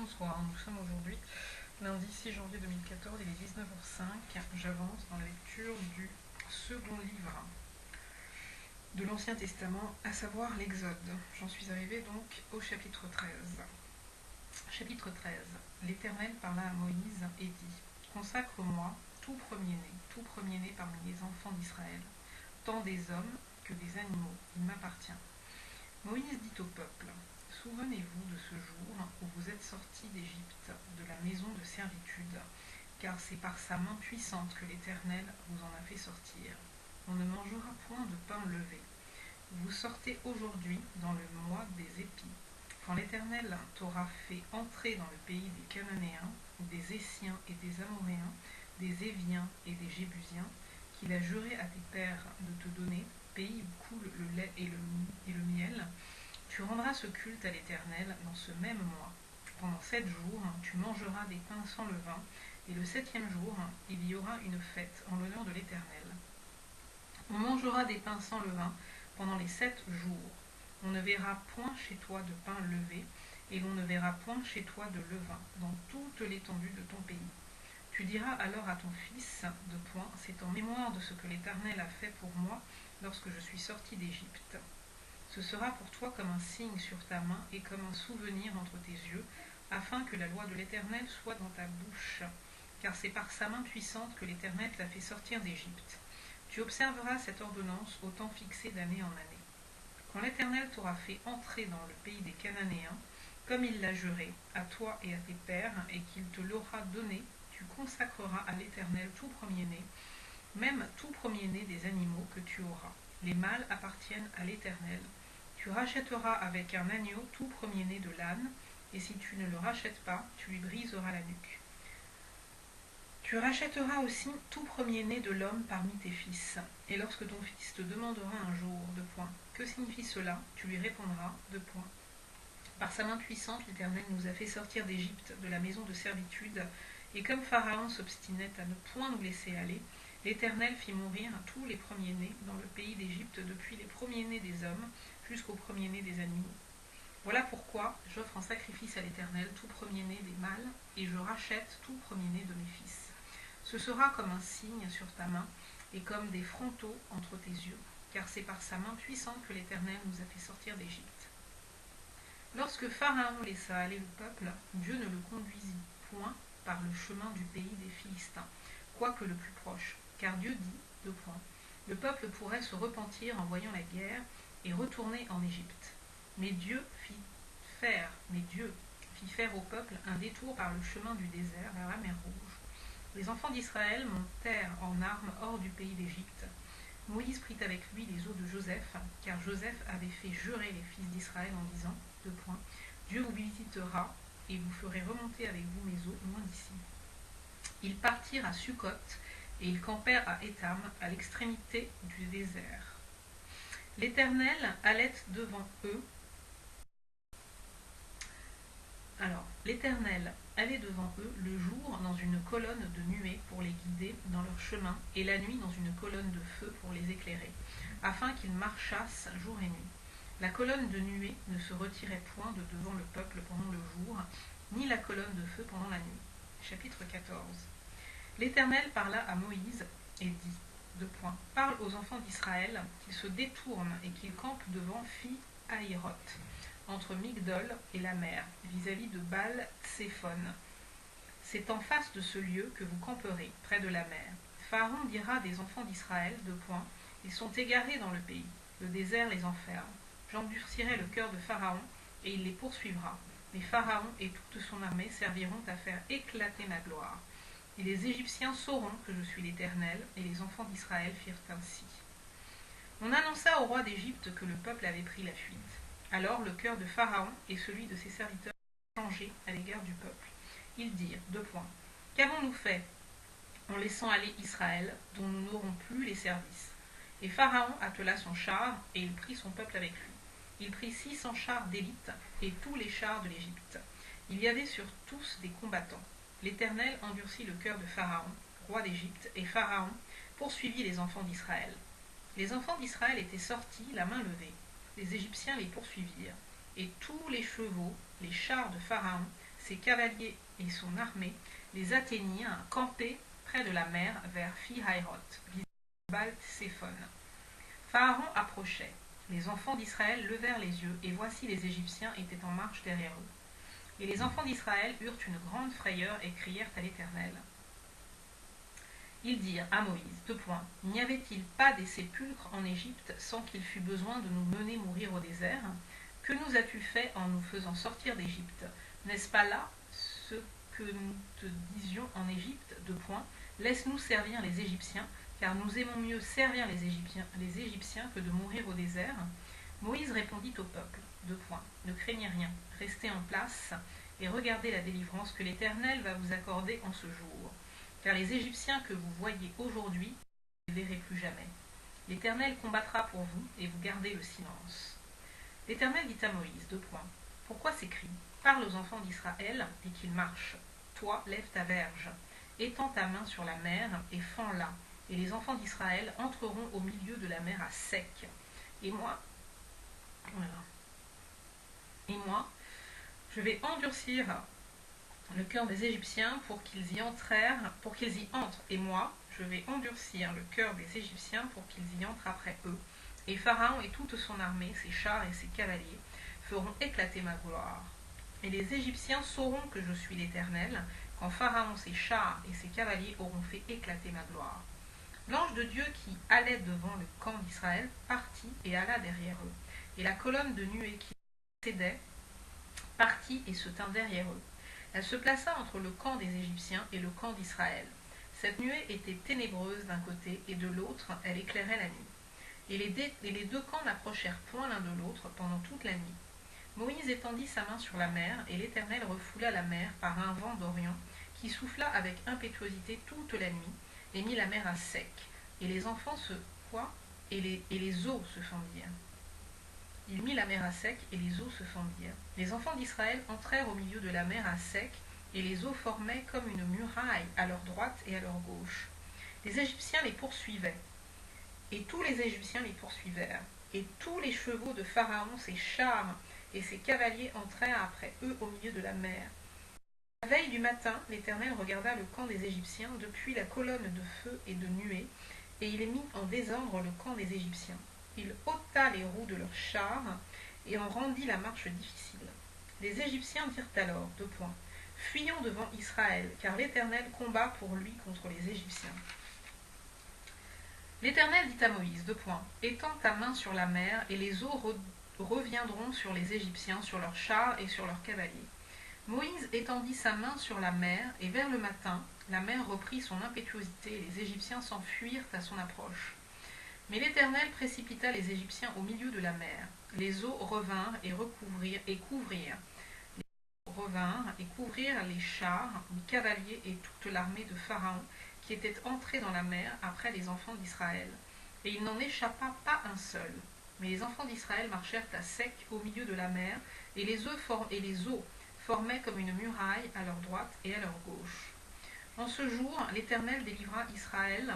Bonsoir, nous sommes aujourd'hui lundi 6 janvier 2014, il est 19h05. J'avance dans la lecture du second livre de l'Ancien Testament, à savoir l'Exode. J'en suis arrivée donc au chapitre 13. Chapitre 13. L'Éternel parla à Moïse et dit : Consacre-moi tout premier-né parmi les enfants d'Israël, tant des hommes que des animaux, il m'appartient. Moïse dit au peuple : Souvenez-vous de ce jour où vous êtes sortis d'Égypte, de la maison de servitude, car c'est par sa main puissante que l'Éternel vous en a fait sortir. On ne mangera point de pain levé. Vous sortez aujourd'hui dans le mois des épis, quand l'Éternel t'aura fait entrer dans le pays des Cananéens, des Essiens et des Amoréens, des Éviens et des Jébusiens, qu'il a juré à tes pères de te donner, pays où coule le lait et le miel. Tu rendras ce culte à l'Éternel dans ce même mois. Pendant 7 jours, tu mangeras des pains sans levain, et le 7e jour, il y aura une fête en l'honneur de l'Éternel. On mangera des pains sans levain pendant les 7 jours. On ne verra point chez toi de pain levé, et l'on ne verra point chez toi de levain, dans toute l'étendue de ton pays. Tu diras alors à ton fils, c'est en mémoire de ce que l'Éternel a fait pour moi lorsque je suis sorti d'Égypte. Ce sera pour toi comme un signe sur ta main et comme un souvenir entre tes yeux, afin que la loi de l'Éternel soit dans ta bouche, car c'est par sa main puissante que l'Éternel t'a fait sortir d'Égypte. Tu observeras cette ordonnance au temps fixé d'année en année. Quand l'Éternel t'aura fait entrer dans le pays des Cananéens, comme il l'a juré, à toi et à tes pères, et qu'il te l'aura donné, tu consacreras à l'Éternel tout premier-né, même tout premier-né des animaux que tu auras. Les mâles appartiennent à l'Éternel. Tu rachèteras avec un agneau tout premier-né de l'âne, et si tu ne le rachètes pas, tu lui briseras la nuque. Tu rachèteras aussi tout premier-né de l'homme parmi tes fils. Et lorsque ton fils te demandera un jour, que signifie cela, tu lui répondras, Par sa main puissante, l'Éternel nous a fait sortir d'Égypte, de la maison de servitude, et comme Pharaon s'obstinait à ne point nous laisser aller, l'Éternel fit mourir tous les premiers-nés dans le pays d'Égypte, depuis les premiers-nés des hommes jusqu'aux premiers-nés des animaux. Voilà pourquoi j'offre en sacrifice à l'Éternel tout premier-né des mâles, et je rachète tout premier-né de mes fils. Ce sera comme un signe sur ta main, et comme des frontaux entre tes yeux, car c'est par sa main puissante que l'Éternel nous a fait sortir d'Égypte. Lorsque Pharaon laissa aller le peuple, Dieu ne le conduisit point par le chemin du pays des Philistins, quoique le plus proche, car Dieu dit, le peuple pourrait se repentir en voyant la guerre et retourner en Égypte. Mais Dieu fit faire au peuple un détour par le chemin du désert vers la mer Rouge. Les enfants d'Israël montèrent en armes hors du pays d'Égypte. Moïse prit avec lui les os de Joseph, car Joseph avait fait jurer les fils d'Israël en disant, Dieu vous visitera et vous ferez remonter avec vous mes os loin d'ici. Ils partirent à Sukkot et ils campèrent à Étam, à l'extrémité du désert. L'Éternel allait devant eux. L'Éternel allait devant eux le jour dans une colonne de nuée pour les guider dans leur chemin, et la nuit dans une colonne de feu pour les éclairer, afin qu'ils marchassent jour et nuit. La colonne de nuée ne se retirait point de devant le peuple pendant le jour, ni la colonne de feu pendant la nuit. Chapitre 14. L'Éternel parla à Moïse et dit, Parle aux enfants d'Israël qu'ils se détournent et qu'ils campent devant Pi-Hahiroth, entre Migdol et la mer, vis-à-vis de Baal-Tséphon. C'est en face de ce lieu que vous camperez, près de la mer. Pharaon dira des enfants d'Israël, ils sont égarés dans le pays, le désert les enferme. J'endurcirai le cœur de Pharaon, et il les poursuivra. Mais Pharaon et toute son armée serviront à faire éclater ma gloire. Et les Égyptiens sauront que je suis l'Éternel, et les enfants d'Israël firent ainsi. On annonça au roi d'Égypte que le peuple avait pris la fuite. Alors le cœur de Pharaon et celui de ses serviteurs changé à l'égard du peuple. Ils dirent, Qu'avons-nous fait en laissant aller Israël, dont nous n'aurons plus les services? Et Pharaon attela son char, et il prit son peuple avec lui. Il prit 600 chars d'élite, et tous les chars de l'Égypte. Il y avait sur tous des combattants. L'Éternel endurcit le cœur de Pharaon, roi d'Égypte, et Pharaon poursuivit les enfants d'Israël. Les enfants d'Israël étaient sortis, la main levée. Les Égyptiens les poursuivirent, et tous les chevaux, les chars de Pharaon, ses cavaliers et son armée les atteignirent campés près de la mer vers Pi-Hahiroth, Baal-Tséphon. Pharaon approchait. Les enfants d'Israël levèrent les yeux, et voici les Égyptiens étaient en marche derrière eux. Et les enfants d'Israël eurent une grande frayeur et crièrent à l'Éternel. Ils dirent à Moïse, n'y avait-il pas des sépulcres en Égypte sans qu'il fût besoin de nous mener mourir au désert? Que nous as-tu fait en nous faisant sortir d'Égypte? N'est-ce pas là ce que nous te disions en Égypte? Laisse-nous servir les Égyptiens, car nous aimons mieux servir les Égyptiens que de mourir au désert. Moïse répondit au peuple, ne craignez rien, restez en place et regardez la délivrance que l'Éternel va vous accorder en ce jour. Car les Égyptiens que vous voyez aujourd'hui, vous ne les verrez plus jamais. L'Éternel combattra pour vous et vous gardez le silence. L'Éternel dit à Moïse, pourquoi ces cris? Parle aux enfants d'Israël et qu'ils marchent. Toi, lève ta verge, étends ta main sur la mer et fends-la, et les enfants d'Israël entreront au milieu de la mer à sec. Et moi, je vais endurcir le cœur des Égyptiens pour qu'ils y entrent, et moi, je vais endurcir le cœur des Égyptiens pour qu'ils y entrent après eux. Et Pharaon et toute son armée, ses chars et ses cavaliers, feront éclater ma gloire. Et les Égyptiens sauront que je suis l'Éternel, quand Pharaon, ses chars et ses cavaliers auront fait éclater ma gloire. L'ange de Dieu qui allait devant le camp d'Israël partit et alla derrière eux. Et la colonne de nuée qui précédait partit et se tint derrière eux. Elle se plaça entre le camp des Égyptiens et le camp d'Israël. Cette nuée était ténébreuse d'un côté et de l'autre, elle éclairait la nuit. Et les deux camps n'approchèrent point l'un de l'autre pendant toute la nuit. Moïse étendit sa main sur la mer, et l'Éternel refoula la mer par un vent d'Orient qui souffla avec impétuosité toute la nuit et mit la mer à sec. Et les enfants et les eaux se fendirent. Il mit la mer à sec et les eaux se fendirent. Les enfants d'Israël entrèrent au milieu de la mer à sec, et les eaux formaient comme une muraille à leur droite et à leur gauche. Les Égyptiens les poursuivaient, et tous les Égyptiens les poursuivèrent, et tous les chevaux de Pharaon, ses chars et ses cavaliers entrèrent après eux au milieu de la mer. La veille du matin, l'Éternel regarda le camp des Égyptiens depuis la colonne de feu et de nuée, et il mit en désordre le camp des Égyptiens. Il ôta les roues de leurs chars et en rendit la marche difficile. Les Égyptiens dirent alors, fuyons devant Israël, car l'Éternel combat pour lui contre les Égyptiens. L'Éternel dit à Moïse, étends ta main sur la mer, et les eaux reviendront sur les Égyptiens, sur leurs chars et sur leurs cavaliers. Moïse étendit sa main sur la mer, et vers le matin, la mer reprit son impétuosité, et les Égyptiens s'enfuirent à son approche. Mais l'Éternel précipita les Égyptiens au milieu de la mer. Les eaux revinrent et couvrirent les chars, les cavaliers et toute l'armée de Pharaon qui était entrée dans la mer après les enfants d'Israël. Et il n'en échappa pas un seul. Mais les enfants d'Israël marchèrent à sec au milieu de la mer, et les eaux formaient comme une muraille à leur droite et à leur gauche. En ce jour, l'Éternel délivra Israël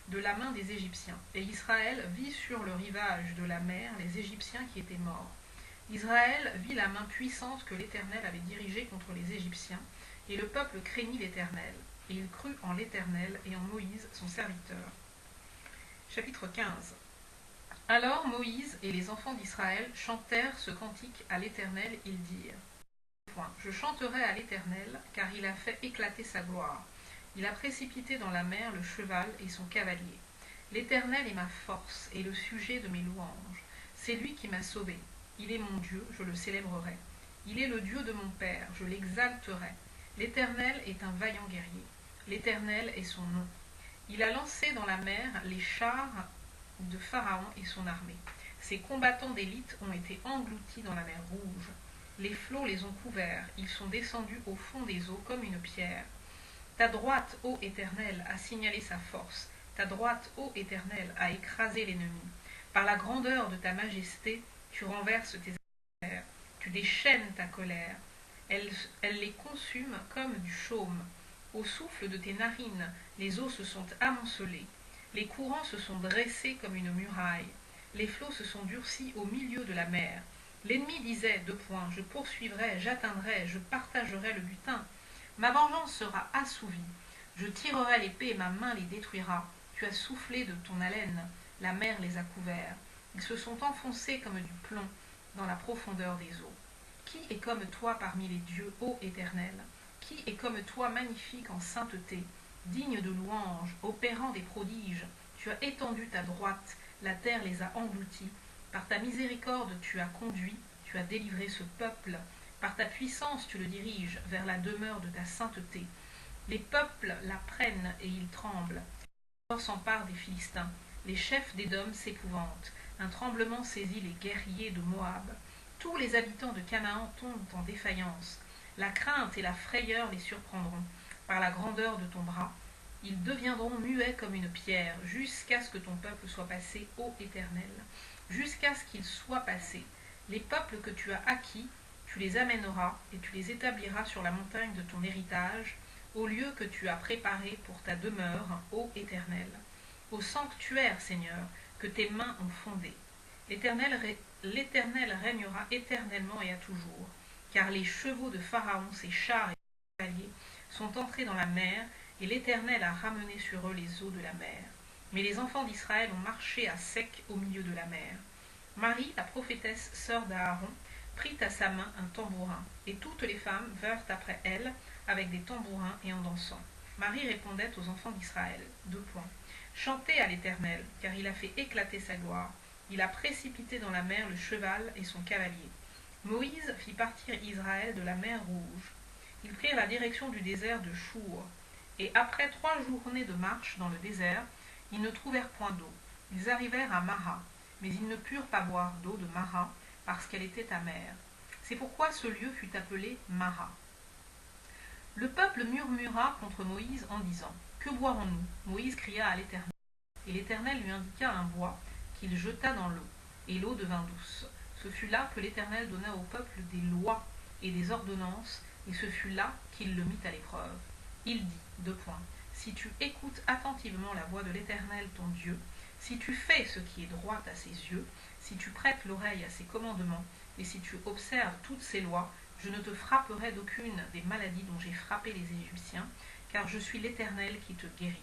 de la main des Égyptiens. Et Israël vit sur le rivage de la mer les Égyptiens qui étaient morts. Israël vit la main puissante que l'Éternel avait dirigée contre les Égyptiens, et le peuple craignit l'Éternel. Et il crut en l'Éternel et en Moïse, son serviteur. Chapitre 15. Alors Moïse et les enfants d'Israël chantèrent ce cantique à l'Éternel. Ils dirent, je chanterai à l'Éternel, car il a fait éclater sa gloire. Il a précipité dans la mer le cheval et son cavalier. L'Éternel est ma force et le sujet de mes louanges. C'est lui qui m'a sauvé. Il est mon Dieu, je le célébrerai. Il est le Dieu de mon Père, je l'exalterai. L'Éternel est un vaillant guerrier. L'Éternel est son nom. Il a lancé dans la mer les chars de Pharaon et son armée. Ses combattants d'élite ont été engloutis dans la mer Rouge. Les flots les ont couverts, ils sont descendus au fond des eaux comme une pierre. Ta droite, ô Éternel, a signalé sa force. Ta droite, ô Éternel, a écrasé l'ennemi. Par la grandeur de ta majesté, tu renverses tes adversaires. Tu déchaînes ta colère. Elle les consume comme du chaume. Au souffle de tes narines, les eaux se sont amoncelées. Les courants se sont dressés comme une muraille. Les flots se sont durcis au milieu de la mer. L'ennemi disait, deux points, je poursuivrai, j'atteindrai, je partagerai le butin. Ma vengeance sera assouvie. Je tirerai l'épée et ma main les détruira. Tu as soufflé de ton haleine, la mer les a couverts. Ils se sont enfoncés comme du plomb dans la profondeur des eaux. Qui est comme toi parmi les dieux, ô Éternel? Qui est comme toi magnifique en sainteté, digne de louange, opérant des prodiges? Tu as étendu ta droite, la terre les a engloutis. Par ta miséricorde tu as conduit, tu as délivré ce peuple. Par ta puissance tu le diriges vers la demeure de ta sainteté. Les peuples la prennent et ils tremblent. Les s'emparent des Philistins. Les chefs d'Édom s'épouvantent. Un tremblement saisit les guerriers de Moab. Tous les habitants de Canaan tombent en défaillance. La crainte et la frayeur les surprendront. Par la grandeur de ton bras, ils deviendront muets comme une pierre, jusqu'à ce que ton peuple soit passé, ô Éternel, jusqu'à ce qu'il soit passé. Les peuples que tu as acquis, tu les amèneras et tu les établiras sur la montagne de ton héritage, au lieu que tu as préparé pour ta demeure, ô Éternel. Au sanctuaire, Seigneur, que tes mains ont fondé. L'Éternel régnera éternellement et à toujours, car les chevaux de Pharaon, ses chars et ses cavaliers, sont entrés dans la mer, et l'Éternel a ramené sur eux les eaux de la mer. Mais les enfants d'Israël ont marché à sec au milieu de la mer. Marie, la prophétesse, sœur d'Aaron, prit à sa main un tambourin, et toutes les femmes vinrent après elle avec des tambourins et en dansant. Marie répondait aux enfants d'Israël, deux points. Chantez à l'Éternel, car il a fait éclater sa gloire. Il a précipité dans la mer le cheval et son cavalier. Moïse fit partir Israël de la mer Rouge. Ils prirent la direction du désert de Chour. Et après 3 journées de marche dans le désert, ils ne trouvèrent point d'eau. Ils arrivèrent à Mara, mais ils ne purent pas boire d'eau de Mara, parce qu'elle était amère. C'est pourquoi ce lieu fut appelé Mara. Le peuple murmura contre Moïse en disant, « Que boirons-nous » Moïse cria à l'Éternel, et l'Éternel lui indiqua un bois qu'il jeta dans l'eau, et l'eau devint douce. Ce fut là que l'Éternel donna au peuple des lois et des ordonnances, et ce fut là qu'il le mit à l'épreuve. Il dit, deux points, « Si tu écoutes attentivement la voix de l'Éternel ton Dieu, si tu fais ce qui est droit à ses yeux, si tu prêtes l'oreille à ses commandements, et si tu observes toutes ses lois, je ne te frapperai d'aucune des maladies dont j'ai frappé les Égyptiens, car je suis l'Éternel qui te guérit. »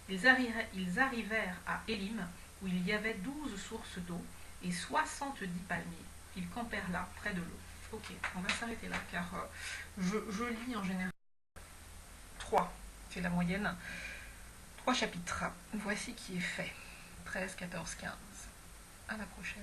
Ils arrivèrent à Élim, où il y avait 12 sources d'eau et 70 palmiers. Ils campèrent là, près de l'eau. Ok, on va s'arrêter là, car je lis en général 3, c'est la moyenne, 3 chapitres. Voici qui est fait. 13, 14, 15. À la prochaine.